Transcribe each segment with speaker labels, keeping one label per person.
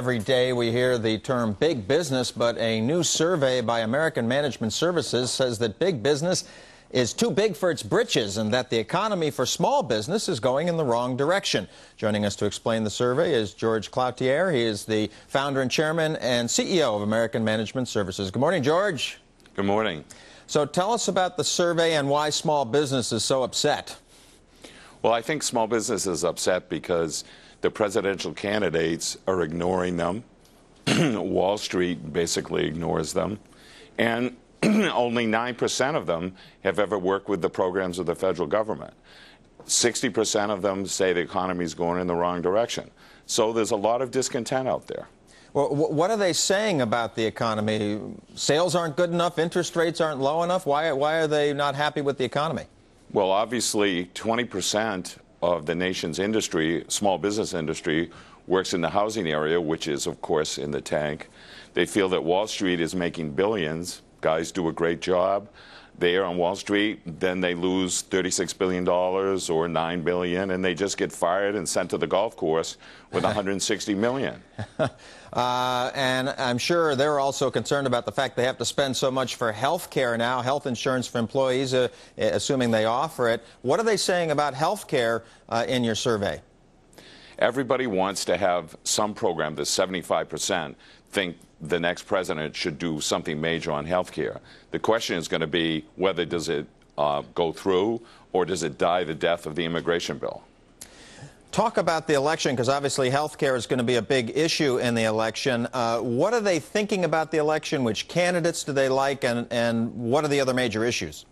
Speaker 1: Every day we hear the term big business, but a new survey by American Management Services says that big business is too big for its britches and that the economy for small business is going in the wrong direction. Joining us to explain the survey is George Cloutier. He is the founder and chairman and CEO of American Management Services. Good morning, George.
Speaker 2: Good morning.
Speaker 1: So tell us about the survey and why small business is so upset.
Speaker 2: Well, I think small business is upset because the presidential candidates are ignoring them. Wall Street basically ignores them. And only 9% of them have ever worked with the programs of the federal government. 60% of them say the economy is going in the wrong direction. So there's a lot of discontent out there.
Speaker 1: Well, what are they saying about the economy? Sales aren't good enough, interest rates aren't low enough. Why are they not happy with the economy?
Speaker 2: Well, obviously, 20% of the nation's industry, small business industry, works in the housing area, which is, of course, in the tank. They feel that Wall Street is making billions. Guys do a great job there on Wall Street. Then they lose $36 billion or $9 billion, and they just get fired and sent to the golf course with $160 million.
Speaker 1: And I'm sure they're also concerned about the fact they have to spend so much for health care now, health insurance for employees, assuming they offer it. What are they saying about health care in your survey?
Speaker 2: Everybody wants to have some program. The 75% think the next president should do something major on health care. The question is going to be whether does it go through or does it die the death of the immigration bill.
Speaker 1: Talk about the election, because obviously health care is going to be a big issue in the election. What are they thinking about the election? Which candidates do they like, and what are the other major issues?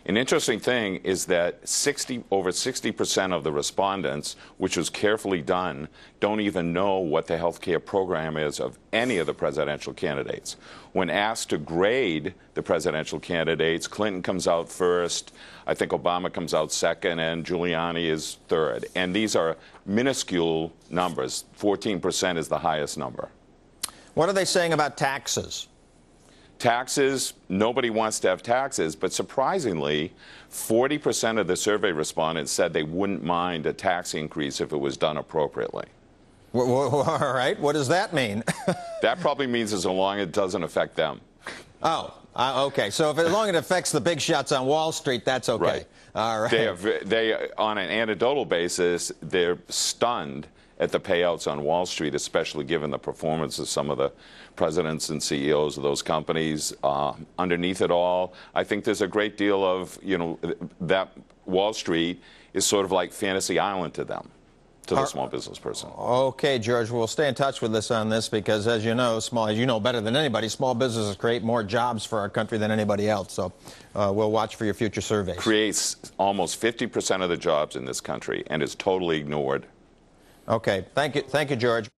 Speaker 2: An interesting thing is that over 60% of the respondents, which was carefully done, don't even know what the health care program is of any of the presidential candidates. When asked to grade the presidential candidates, Clinton comes out first, I think Obama comes out second, and Giuliani is third. And these are minuscule numbers. 14% is the highest number.
Speaker 1: What are they saying about taxes?
Speaker 2: Taxes, nobody wants to have taxes, but surprisingly, 40% of the survey respondents said they wouldn't mind a tax increase if it was done appropriately.
Speaker 1: All right, what does that mean?
Speaker 2: That probably means as long as it doesn't affect them.
Speaker 1: Oh, okay. So as long as it affects the big shots on Wall Street, that's okay.
Speaker 2: Right.
Speaker 1: All right.
Speaker 2: They, on an anecdotal basis, they're stunned at the payouts on Wall Street, especially given the performance of some of the presidents and CEOs of those companies. Underneath it all, I think there's a great deal of, that Wall Street is sort of like Fantasy Island to them, to the small business person.
Speaker 1: Okay, George, we'll stay in touch with us on this because, as you know better than anybody, small businesses create more jobs for our country than anybody else. So we'll watch for your future surveys.
Speaker 2: Creates almost 50% of the jobs in this country and is totally ignored.
Speaker 1: Okay, thank you, George.